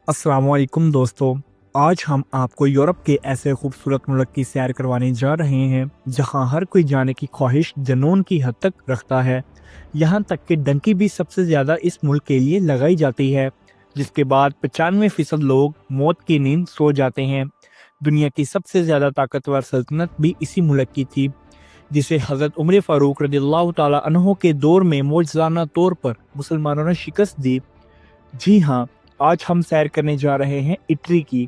अस्सलाम वालेकुम दोस्तों। आज हम आपको यूरोप के ऐसे खूबसूरत मुल्क की सैर करवाने जा रहे हैं जहां हर कोई जाने की ख्वाहिश जुनून की हद तक रखता है। यहां तक कि डंकी भी सबसे ज़्यादा इस मुल्क के लिए लगाई जाती है, जिसके बाद 95% लोग मौत की नींद सो जाते हैं। दुनिया की सबसे ज़्यादा ताकतवर सल्तनत भी इसी मुल्क की थी, जिसे हज़रत उमर फ़ारूक रज़ियल्लाहु ताला अन्हो के दौर में मौजज़ाना तौर पर मुसलमानों ने शिकस्त दी। जी हाँ, आज हम सैर करने जा रहे हैं इटली की।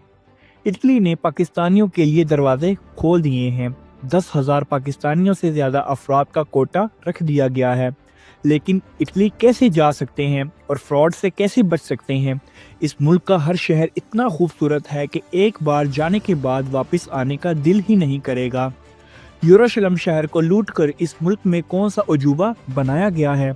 इटली ने पाकिस्तानियों के लिए दरवाजे खोल दिए हैं। 10,000 पाकिस्तानियों से ज़्यादा अफराद का कोटा रख दिया गया है। लेकिन इटली कैसे जा सकते हैं और फ्रॉड से कैसे बच सकते हैं? इस मुल्क का हर शहर इतना खूबसूरत है कि एक बार जाने के बाद वापस आने का दिल ही नहीं करेगा। यरूशलेम शहर को लूटकर इस मुल्क में कौन सा अजूबा बनाया गया है?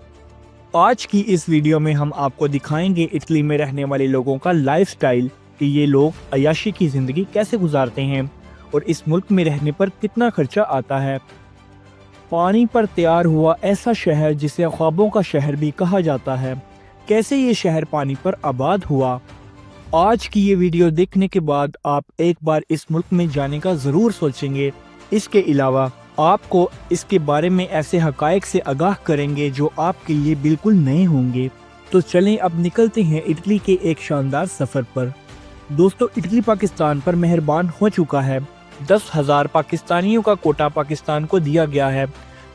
आज की इस वीडियो में हम आपको दिखाएंगे इटली में रहने वाले लोगों का लाइफस्टाइल, कि ये लोग अय्याशी की ज़िंदगी कैसे गुजारते हैं और इस मुल्क में रहने पर कितना खर्चा आता है। पानी पर तैयार हुआ ऐसा शहर जिसे ख्वाबों का शहर भी कहा जाता है, कैसे ये शहर पानी पर आबाद हुआ? आज की ये वीडियो देखने के बाद आप एक बार इस मुल्क में जाने का ज़रूर सोचेंगे। इसके अलावा आपको इसके बारे में ऐसे हक़ाइक़ से आगाह करेंगे जो आपके लिए बिल्कुल नए होंगे। तो चलें अब निकलते हैं इटली के एक शानदार सफ़र पर। दोस्तों, इटली पाकिस्तान पर मेहरबान हो चुका है। 10,000 पाकिस्तानियों का कोटा पाकिस्तान को दिया गया है।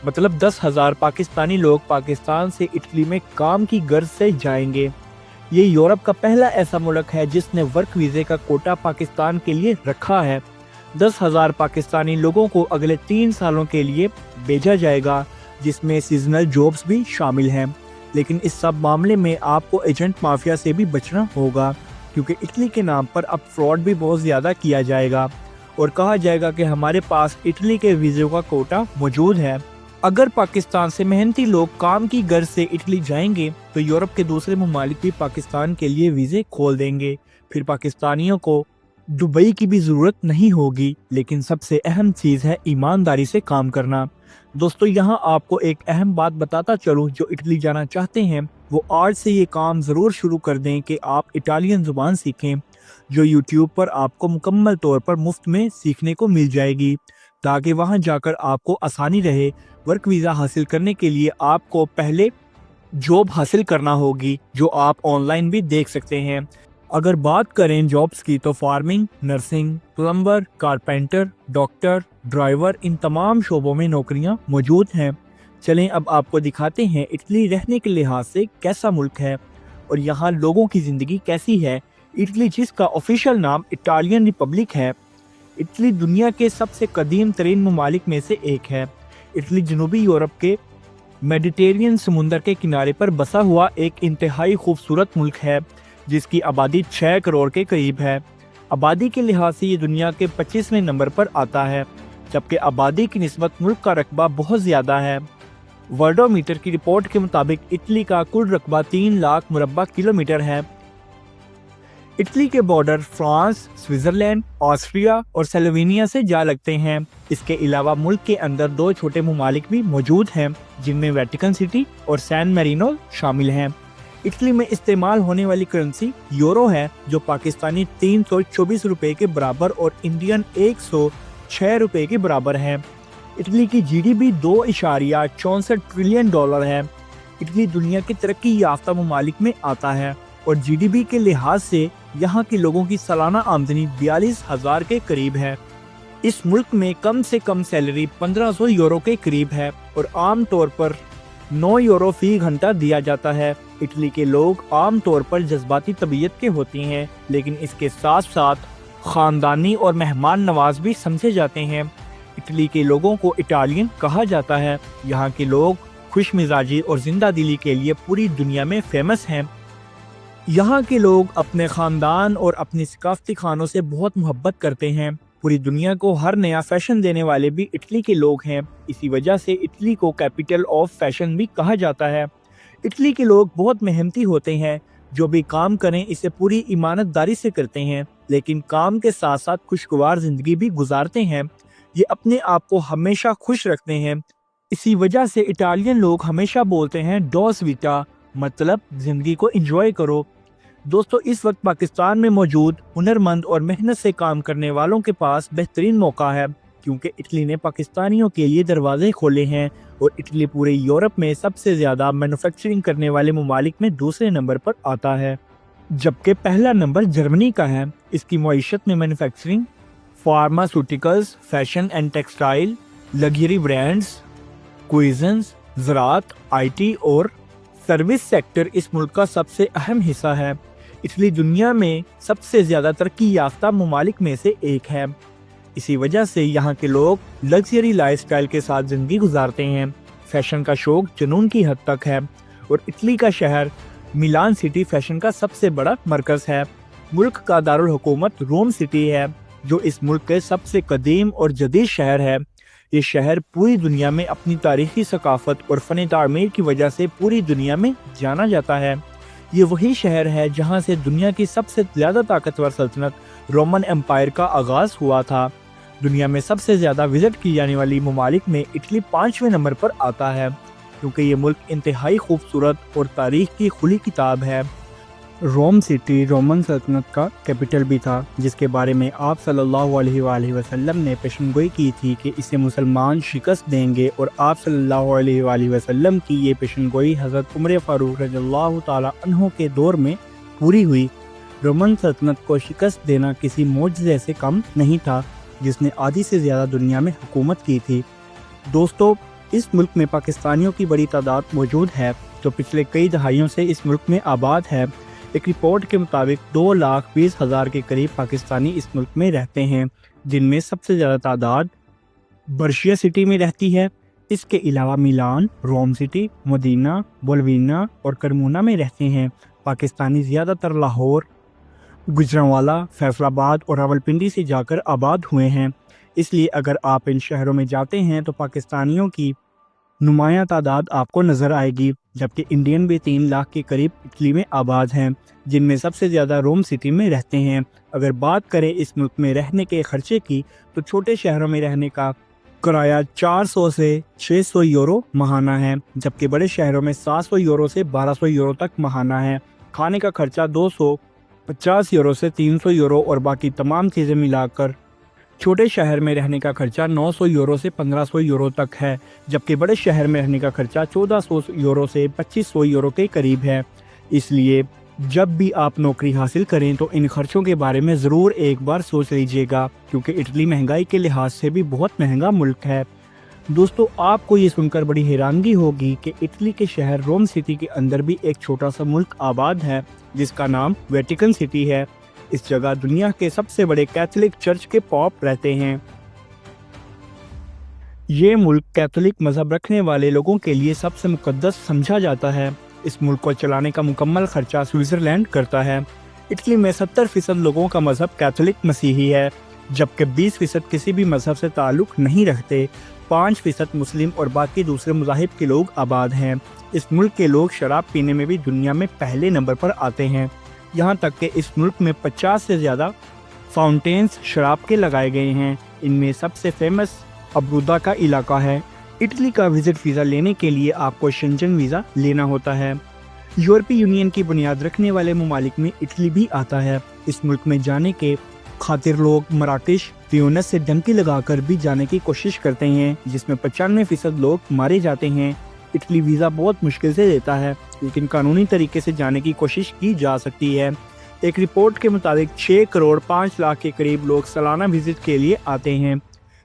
मतलब 10,000 पाकिस्तानी लोग पाकिस्तान से इटली में काम की गर्ज से जाएंगे। ये यूरोप का पहला ऐसा मुल्क है जिसने वर्क वीज़े का कोटा पाकिस्तान के लिए रखा है। 10,000 पाकिस्तानी लोगों को अगले 3 सालों के लिए भेजा जाएगा, जिसमें सीजनल जॉब्स भी शामिल हैं। लेकिन इस सब मामले में आपको एजेंट माफिया से भी बचना होगा, क्योंकि इटली के नाम पर अब फ्रॉड भी बहुत ज़्यादा किया जाएगा और कहा जाएगा कि हमारे पास इटली के वीज़े का कोटा मौजूद है। अगर पाकिस्तान से मेहनती लोग काम की गर्ज से इटली जाएंगे तो यूरोप के दूसरे ममालिक भी पाकिस्तान के लिए वीज़े खोल देंगे। फिर पाकिस्तानियों को दुबई की भी ज़रूरत नहीं होगी। लेकिन सबसे अहम चीज़ है ईमानदारी से काम करना। दोस्तों, यहाँ आपको एक अहम बात बताता चलूँ, जो इटली जाना चाहते हैं वो आज से ये काम ज़रूर शुरू कर दें कि आप इटालियन ज़ुबान सीखें, जो यूट्यूब पर आपको मुकम्मल तौर पर मुफ्त में सीखने को मिल जाएगी, ताकि वहाँ जाकर आपको आसानी रहे। वर्क वीज़ा हासिल करने के लिए आपको पहले जॉब हासिल करना होगी, जो आप ऑनलाइन भी देख सकते हैं। अगर बात करें जॉब्स की तो farming, nursing, plumber, carpenter, doctor, driver, इन तमाम शोबों में नौकरियां मौजूद हैं। चलें अब आपको दिखाते हैं इटली रहने के लिहाज से कैसा मुल्क है और यहाँ लोगों की ज़िंदगी कैसी है। इटली, जिसका ऑफिशियल नाम इटालियन रिपब्लिक है, इटली दुनिया के सबसे कदीम तरीन ममालिक में से एक है। इटली जनूबी यूरोप के मेडिटेरियन समुंदर के किनारे पर बसा हुआ एक इंतहाई खूबसूरत मुल्क है, जिसकी आबादी 6 करोड़ के करीब है। आबादी के लिहाज से ये दुनिया के 25वें नंबर पर आता है, जबकि आबादी की निस्बत मुल्क का रकबा बहुत ज़्यादा है। वर्ल्डोमीटर की रिपोर्ट के मुताबिक इटली का कुल रकबा 3 लाख मुरब्बा किलोमीटर है। इटली के बॉर्डर फ्रांस, स्विट्ज़रलैंड, ऑस्ट्रिया और स्लोवेनिया से जा लगते हैं। इसके अलावा मुल्क के अंदर 2 छोटे ममालिक भी मौजूद हैं, जिनमें वेटिकन सिटी और सैन मैरिनो शामिल हैं। इटली में इस्तेमाल होने वाली करेंसी यूरो है, जो पाकिस्तानी 324 रुपये के बराबर और इंडियन 106 रुपये के बराबर है। इटली की जीडीपी 2.64 ट्रिलियन डॉलर है। इटली दुनिया के तरक्की याफ्ता ममालिक में आता है और जीडीपी के लिहाज से यहाँ के लोगों की सालाना आमदनी 42,000 के करीब है। इस मुल्क में कम से कम सैलरी 1500 यूरो के करीब है और आम तौर पर 9 यूरो फी घंटा दिया जाता है। इटली के लोग आम तौर पर जज्बाती तबीयत के होते हैं, लेकिन इसके साथ साथ ख़ानदानी और मेहमान नवाज भी समझे जाते हैं। इटली के लोगों को इटालियन कहा जाता है। यहाँ के लोग खुश मिजाजी और जिंदा दिली के लिए पूरी दुनिया में फेमस हैं। यहाँ के लोग अपने ख़ानदान और अपनी सकाफ़ती खानों से बहुत मोहब्बत करते हैं। पूरी दुनिया को हर नया फैशन देने वाले भी इटली के लोग हैं। इसी वजह से इटली को कैपिटल ऑफ फैशन भी कहा जाता है। इटली के लोग बहुत मेहनती होते हैं। जो भी काम करें इसे पूरी ईमानतदारी से करते हैं, लेकिन काम के साथ साथ खुशगवार ज़िंदगी भी गुजारते हैं। ये अपने आप को हमेशा खुश रखते हैं। इसी वजह से इटालियन लोग हमेशा बोलते हैं डोस वीटा, मतलब ज़िंदगी को एंजॉय करो। दोस्तों इस वक्त पाकिस्तान में मौजूद हुनरमंद और मेहनत से काम करने वालों के पास बेहतरीन मौका है, क्योंकि इटली ने पाकिस्तानियों के लिए दरवाजे खोले हैं और इटली पूरे यूरोप में सबसे ज्यादा मैन्युफैक्चरिंग करने वाले ममालिक में दूसरे नंबर पर आता है, जबकि पहला नंबर जर्मनी का है। इसकी मईशत में manufacturing, pharmaceuticals, fashion and textile, luxury brands, cuisines, ज़राअत, IT और सर्विस सेक्टर इस मुल्क का सबसे अहम हिस्सा है। इटली दुनिया में सबसे ज़्यादा तरक्की याफ्ता ममालिक में से एक है। इसी वजह से यहाँ के लोग लग्जरी लाइफस्टाइल के साथ ज़िंदगी गुजारते हैं। फैशन का शौक जुनून की हद तक है और इटली का शहर मिलान सिटी फैशन का सबसे बड़ा मरकज़ है। मुल्क का दारुल हुकूमत रोम सिटी है, जो इस मुल्क के सबसे कदीम और जदीद शहर है। ये शहर पूरी दुनिया में अपनी तारीखी सकाफत और फ़न तामीर की वजह से पूरी दुनिया में जाना जाता है। ये वही शहर है जहाँ से दुनिया की सबसे ज़्यादा ताकतवर सल्तनत रोमन एम्पायर का आगाज़ हुआ था। दुनिया में सबसे ज़्यादा विज़िट की जाने वाली ममालिक में इटली 5वें नंबर पर आता है, क्योंकि ये मुल्क इंतहाई खूबसूरत और तारीख की खुली किताब है। रोम सिटी रोमन सल्तनत का कैपिटल भी था, जिसके बारे में आप सल्लल्लाहु अलैहि वसल्लम ने पेशनगोई की थी कि इसे मुसलमान शिकस्त देंगे, और आप सल्लल्लाहु अलैहि वसल्लम की ये पेशनगोई हज़रत उमर फ़ारूक रज़ियल्लाहु ताला अन्हु के दौर में पूरी हुई। रोमन सल्तनत को शिकस्त देना किसी मोजज़े से कम नहीं था, जिसने आधी से ज़्यादा दुनिया में हुकूमत की थी। दोस्तों इस मुल्क में पाकिस्तानियों की बड़ी तादाद मौजूद है, जो पिछले कई दहाइयों से इस मुल्क में आबाद है। एक रिपोर्ट के मुताबिक 2,20,000 के करीब पाकिस्तानी इस मुल्क में रहते हैं, जिनमें सबसे ज़्यादा तादाद बर्शिया सिटी में रहती है। इसके अलावा मिलान, रोम सिटी, मदीना, बोलवीना और करमुना में रहते हैं। पाकिस्तानी ज़्यादातर लाहौर, गुजरांवाला, फैसलाबाद और रावलपिंडी से जाकर आबाद हुए हैं। इसलिए अगर आप इन शहरों में जाते हैं तो पाकिस्तानियों की नुमायाँ तादाद आपको नज़र आएगी, जबकि इंडियन भी 3 लाख के करीब इटली में आबाद हैं, जिनमें सबसे ज़्यादा रोम सिटी में रहते हैं। अगर बात करें इस मुल्क में रहने के खर्चे की, तो छोटे शहरों में रहने का किराया 400 से 600 यूरो महाना है, जबकि बड़े शहरों में 700 यूरो से 1200 यूरो तक महाना है। खाने का खर्चा 250 यूरो से 300 यूरो और बाकी तमाम चीज़ें मिलाकर छोटे शहर में रहने का खर्चा 900 यूरो से 1500 यूरो तक है, जबकि बड़े शहर में रहने का खर्चा 1400 यूरो से 2500 यूरो के करीब है। इसलिए जब भी आप नौकरी हासिल करें तो इन खर्चों के बारे में ज़रूर एक बार सोच लीजिएगा, क्योंकि इटली महंगाई के लिहाज से भी बहुत महंगा मुल्क है। दोस्तों आपको ये सुनकर बड़ी हैरानगी होगी कि इटली के शहर रोम सिटी के अंदर भी एक छोटा सा मुल्क आबाद है, जिसका नाम वेटिकन सिटी है। इस जगह दुनिया के सबसे बड़े कैथोलिक चर्च के पॉप रहते हैं। ये मुल्क कैथोलिक मजहब रखने वाले लोगों के लिए सबसे मुकद्दस समझा जाता है। इस मुल्क को चलाने का मुकम्मल खर्चा स्विट्ज़रलैंड करता है। इटली में 70% लोगों का मजहब कैथोलिक मसीही है, जबकि 20% किसी भी मजहब से ताल्लुक़ नहीं रखते। 5% मुस्लिम और बाकी दूसरे मज़ाहिब के लोग आबाद हैं। इस मुल्क के लोग शराब पीने में भी दुनिया में पहले नंबर पर आते हैं। यहाँ तक कि इस मुल्क में 50 से ज़्यादा फाउंटेन्स शराब के लगाए गए हैं। इनमें सबसे फेमस अब्रूदा का इलाका है। इटली का विज़िट वीज़ा लेने के लिए आपको शेंजन वीज़ा लेना होता है। यूरोपीय यूनियन की बुनियाद रखने वाले ममालिक में इटली भी आता है। इस मुल्क में जाने के खातिर लोग मराकेश, ट्यूनिस से डंकी लगाकर भी जाने की कोशिश करते हैं, जिसमें 95% लोग मारे जाते हैं। इटली वीज़ा बहुत मुश्किल से देता है, लेकिन कानूनी तरीके से जाने की कोशिश की जा सकती है। एक रिपोर्ट के मुताबिक 6 करोड़ 5 लाख के करीब लोग सालाना विजिट के लिए आते हैं,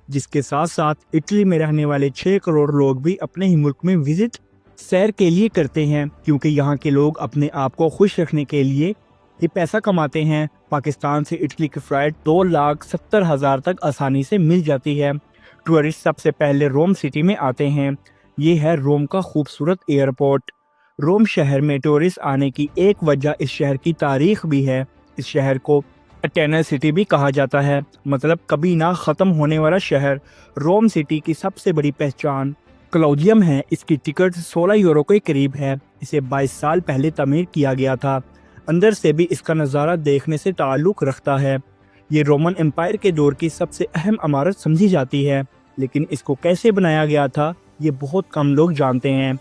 जिसके साथ साथ इटली में रहने वाले 6 करोड़ लोग भी अपने ही मुल्क में विजिट सैर के लिए करते हैं, क्योंकि यहाँ के लोग अपने आप को खुश रखने के लिए ही पैसा कमाते हैं। पाकिस्तान से इटली की फ़्लाइट 2,70,000 तक आसानी से मिल जाती है। टूरिस्ट सबसे पहले रोम सिटी में आते हैं। ये है रोम का खूबसूरत एयरपोर्ट। रोम शहर में टूरिस्ट आने की एक वजह इस शहर की तारीख भी है। इस शहर को एटर्नल सिटी भी कहा जाता है, मतलब कभी ना ख़त्म होने वाला शहर। रोम सिटी की सबसे बड़ी पहचान क्लौडियम है। इसकी टिकट 16 यूरो के करीब है। इसे 22 साल पहले तमीर किया गया था। अंदर से भी इसका नज़ारा देखने से ताल्लुक़ रखता है। ये रोमन एम्पायर के दौर की सबसे अहम इमारत समझी जाती है, लेकिन इसको कैसे बनाया गया था ये बहुत कम लोग जानते हैं।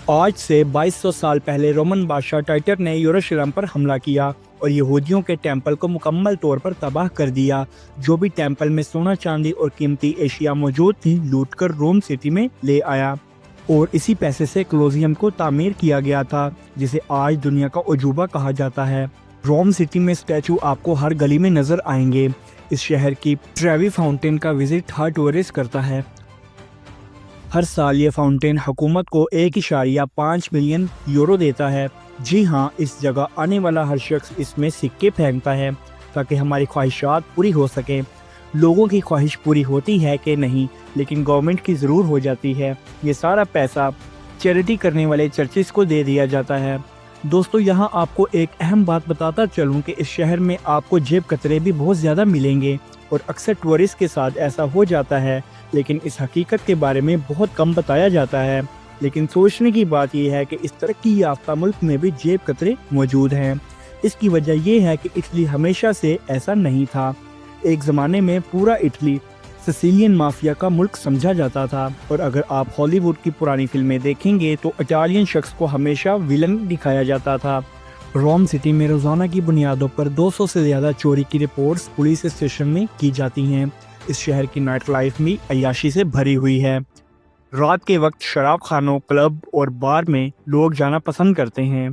آج سے 2200 سال پہلے رومن بادشاہ ٹائٹر نے یروشلم پر حملہ کیا اور یہودیوں کے ٹیمپل کو مکمل طور پر تباہ کر دیا۔ جو بھی ٹیمپل میں سونا چاندی اور قیمتی اشیاء موجود تھی لوٹ کر روم سٹی میں لے آیا اور اسی پیسے سے کولوسیم کو تعمیر کیا گیا تھا، جسے آج دنیا کا عجوبہ کہا جاتا ہے۔ روم سٹی میں اسٹیچو آپ کو ہر گلی میں نظر آئیں گے۔ اس شہر کی ٹریوی فاؤنٹین کا وزٹ ہر ٹورسٹ کرتا ہے۔ ہر سال یہ فاؤنٹین حکومت کو 1.5 ملین یورو دیتا ہے۔ جی ہاں، اس جگہ آنے والا ہر شخص اس میں سکے پھینکتا ہے تاکہ ہماری خواہشات پوری ہو سکیں۔ لوگوں کی خواہش پوری ہوتی ہے کہ نہیں، لیکن گورنمنٹ کی ضرور ہو جاتی ہے۔ یہ سارا پیسہ چیریٹی کرنے والے چرچز کو دے دیا جاتا ہے۔ دوستو، یہاں آپ کو ایک اہم بات بتاتا چلوں کہ اس شہر میں آپ کو جیب کترے بھی بہت زیادہ ملیں گے اور اکثر ٹورسٹ کے ساتھ ایسا ہو جاتا ہے، لیکن اس حقیقت کے بارے میں بہت کم بتایا جاتا ہے۔ لیکن سوچنے کی بات یہ ہے کہ اس ترقی یافتہ ملک میں بھی جیب کترے موجود ہیں۔ اس کی وجہ یہ ہے کہ اٹلی ہمیشہ سے ایسا نہیں تھا۔ ایک زمانے میں پورا اٹلی سسیلین مافیا کا ملک سمجھا جاتا تھا، اور اگر آپ ہالی ووڈ کی پرانی فلمیں دیکھیں گے تو اٹالین شخص کو ہمیشہ ویلن دکھایا جاتا تھا۔ روم سٹی میں روزانہ کی بنیادوں پر 200 سے زیادہ چوری کی رپورٹس پولیس اسٹیشن میں کی جاتی ہیں۔ اس شہر کی نائٹ لائف بھی عیاشی سے بھری ہوئی ہے۔ رات کے وقت شراب خانوں، کلب اور بار میں لوگ جانا پسند کرتے ہیں۔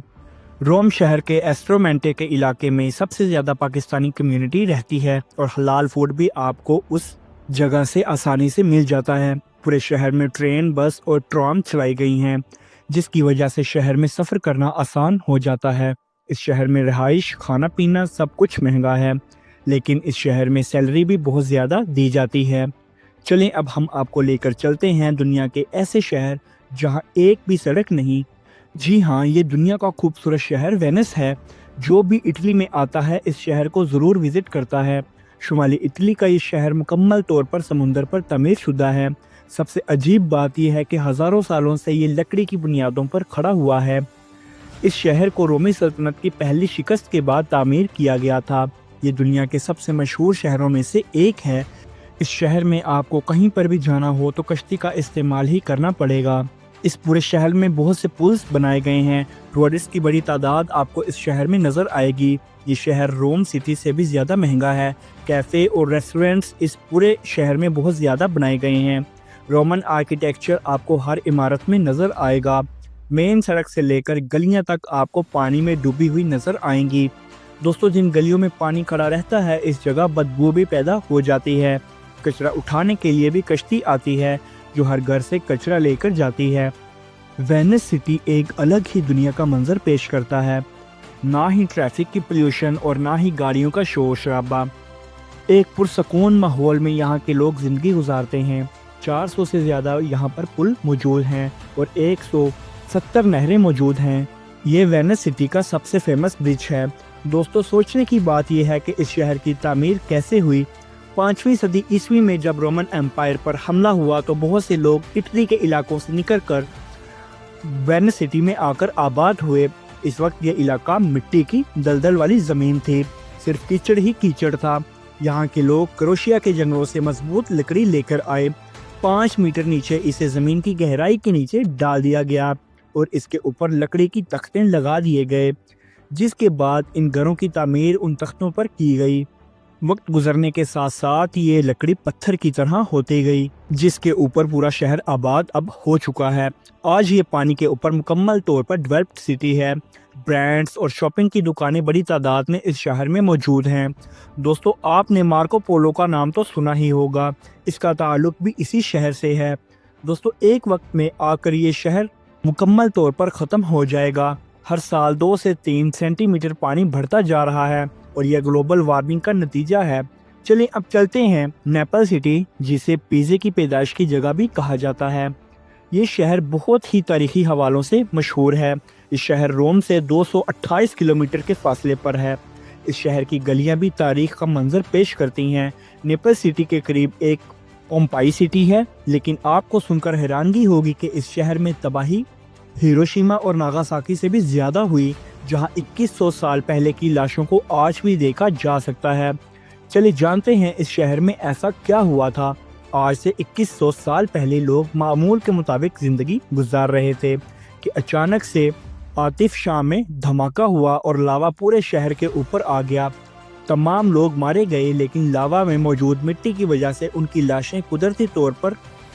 روم شہر کے ایسٹرومینٹے کے علاقے میں سب سے زیادہ پاکستانی کمیونٹی رہتی ہے، اور حلال فوڈ بھی آپ کو اس جگہ سے آسانی سے مل جاتا ہے۔ پورے شہر میں ٹرین، بس اور ٹرام چلائی گئی ہیں، جس کی وجہ سے شہر میں سفر کرنا آسان ہو جاتا ہے۔ اس شہر میں رہائش، کھانا پینا سب کچھ مہنگا ہے، لیکن اس شہر میں سیلری بھی بہت زیادہ دی جاتی ہے۔ چلیں اب ہم آپ کو لے کر چلتے ہیں دنیا کے ایسے شہر جہاں ایک بھی سڑک نہیں۔ جی ہاں، یہ دنیا کا خوبصورت شہر وینس ہے۔ جو بھی اٹلی میں آتا ہے اس شہر کو ضرور وزٹ کرتا ہے۔ شمالی اٹلی کا یہ شہر مکمل طور پر سمندر پر تعمیر شدہ ہے۔ سب سے عجیب بات یہ ہے کہ ہزاروں سالوں سے یہ لکڑی کی بنیادوں پر کھڑا ہوا ہے۔ اس شہر کو رومی سلطنت کی پہلی شکست کے بعد تعمیر کیا گیا تھا۔ یہ دنیا کے سب سے مشہور شہروں میں سے ایک ہے۔ اس شہر میں آپ کو کہیں پر بھی جانا ہو تو کشتی کا استعمال ہی کرنا پڑے گا۔ اس پورے شہر میں بہت سے پلز بنائے گئے ہیں۔ ٹورسٹ کی بڑی تعداد آپ کو اس شہر میں نظر آئے گی۔ یہ شہر روم سٹی سے بھی زیادہ مہنگا ہے۔ کیفے اور ریسٹورنٹس اس پورے شہر میں بہت زیادہ بنائے گئے ہیں۔ رومن آرکیٹیکچر آپ کو ہر عمارت میں نظر آئے گا۔ مین سڑک سے لے کر گلیاں تک آپ کو پانی میں ڈوبی ہوئی نظر آئیں گی۔ دوستو، جن گلیوں میں پانی کھڑا رہتا ہے اس جگہ بدبو بھی پیدا ہو جاتی ہے۔ کچرا اٹھانے کے لیے بھی کشتی آتی ہے جو ہر گھر سے کچرا لے کر جاتی ہے۔ وینس سٹی ایک الگ ہی دنیا کا منظر پیش کرتا ہے۔ نہ ہی ٹریفک کی پولیوشن اور نہ ہی گاڑیوں کا شور شرابہ۔ ایک پرسکون ماحول میں یہاں کے لوگ زندگی گزارتے ہیں۔ 400 سے زیادہ یہاں پر پل موجود ہیں اور 170 نہریں موجود ہیں۔ یہ وینس سٹی کا سب سے فیمس برج ہے۔ دوستو، سوچنے کی بات یہ ہے کہ اس شہر کی تعمیر کیسے ہوئی۔ 5ویں صدی عیسوی میں جب رومن ایمپائر پر حملہ ہوا تو بہت سے لوگ اٹلی کے علاقوں سے نکل کر وینس سٹی میں آ کر آباد ہوئے۔ اس وقت یہ علاقہ مٹی کی دلدل والی زمین تھی، صرف کیچڑ ہی کیچڑ تھا۔ یہاں کے لوگ کروشیا کے جنگلوں سے مضبوط لکڑی لے کر آئے۔ 5 میٹر نیچے اسے زمین کی گہرائی کے نیچے ڈال دیا گیا اور اس کے اوپر لکڑی کی تختیں لگا دیے گئے، جس کے بعد ان گھروں کی تعمیر ان تختوں پر کی گئی۔ وقت گزرنے کے ساتھ ساتھ یہ لکڑی پتھر کی طرح ہوتی گئی، جس کے اوپر پورا شہر آباد اب ہو چکا ہے۔ آج یہ پانی کے اوپر مکمل طور پر ڈیولپڈ سٹی ہے۔ برانڈز اور شاپنگ کی دکانیں بڑی تعداد میں اس شہر میں موجود ہیں۔ دوستو، آپ نے مارکو پولو کا نام تو سنا ہی ہوگا، اس کا تعلق بھی اسی شہر سے ہے۔ دوستو، ایک وقت میں آ کر یہ شہر مکمل طور پر ختم ہو جائے گا۔ ہر سال 2 سے 3 سینٹی میٹر پانی بڑھتا جا رہا ہے اور یہ گلوبل وارمنگ کا نتیجہ ہے۔ چلیں اب چلتے ہیں نیپل سٹی، جسے پیزے کی پیدائش کی جگہ بھی کہا جاتا ہے۔ یہ شہر بہت ہی تاریخی حوالوں سے مشہور ہے۔ اس شہر روم سے 228 کلومیٹر کے فاصلے پر ہے۔ اس شہر کی گلیاں بھی تاریخ کا منظر پیش کرتی ہیں۔ نیپل سٹی کے قریب ایک پومپائی سٹی ہے، لیکن آپ کو سن کر حیرانگی ہوگی کہ اس شہر میں تباہی ہیروشیما اور ناگاساکی سے بھی زیادہ ہوئی، جہاں 2100 سال پہلے کی لاشوں کو آج بھی دیکھا جا سکتا ہے۔ چلے جانتے ہیں اس شہر میں ایسا کیا ہوا تھا۔ آج سے 2100 سال پہلے لوگ معمول کے مطابق زندگی گزار رہے تھے۔ कि अचानक से आतिफ शाह में धमाका हुआ और लावा पूरे शहर के ऊपर आ गया। तमाम लोग मारे गए, लेकिन लावा में मौजूद मिट्टी की वजह से उनकी लाशें कुदरती तौर पर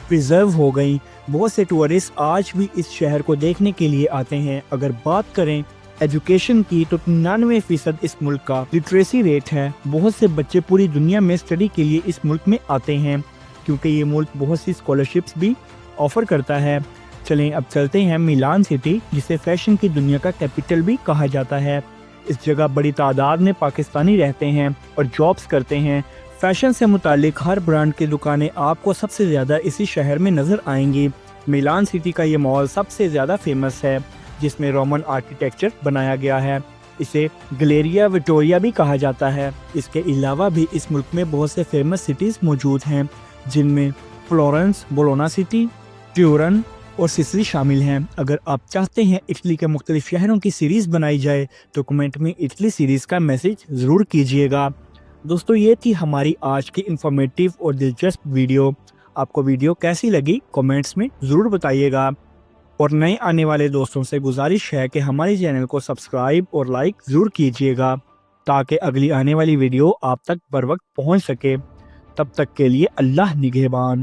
प्रिजर्व हो गईं। बहुत से टूरिस्ट आज भी इस शहर को देखने के लिए आते हैं। अगर बात करें एजुकेशन की तो 99% इस मुल्क का लिटरेसी रेट है। बहुत से बच्चे पूरी दुनिया में स्टडी के लिए इस मुल्क में आते हैं, क्योंकि ये मुल्क बहुत सी स्कॉलरशिप्स भी ऑफर करता है। चलें अब चलते हैं मिलान सिटी, जिसे फैशन की दुनिया का कैपिटल भी कहा जाता है। इस जगह बड़ी तादाद में पाकिस्तानी रहते हैं और जॉब्स करते हैं। फैशन से मुतालिक हर ब्रांड की दुकानें आपको सबसे ज़्यादा इसी शहर में नज़र आएंगी। मिलान सिटी का ये मॉल सबसे ज़्यादा फेमस है, जिसमें रोमन आर्किटेक्चर बनाया गया है। इसे गैलेरिया विक्टोरिया भी कहा जाता है। इसके अलावा भी इस मुल्क में बहुत से फेमस सिटीज़ मौजूद हैं, जिनमें फ्लोरेंस, बोलोना सिटी, ट्यूरन और सिसिली शामिल हैं। अगर आप चाहते हैं इटली के मुख्तलिफ शहरों की सीरीज़ बनाई जाए तो कमेंट में इटली सीरीज़ का मैसेज ज़रूर कीजिएगा। दोस्तों, ये थी हमारी आज की इंफॉर्मेटिव और दिलचस्प वीडियो। आपको वीडियो कैसी लगी कमेंट्स में ज़रूर बताइएगा, और नए आने वाले दोस्तों से गुजारिश है कि हमारे चैनल को सब्सक्राइब और लाइक ज़रूर कीजिएगा, ताकि अगली आने वाली वीडियो आप तक बर वक्त पहुँच सके। तब तक के लिए अल्लाह निगहबान।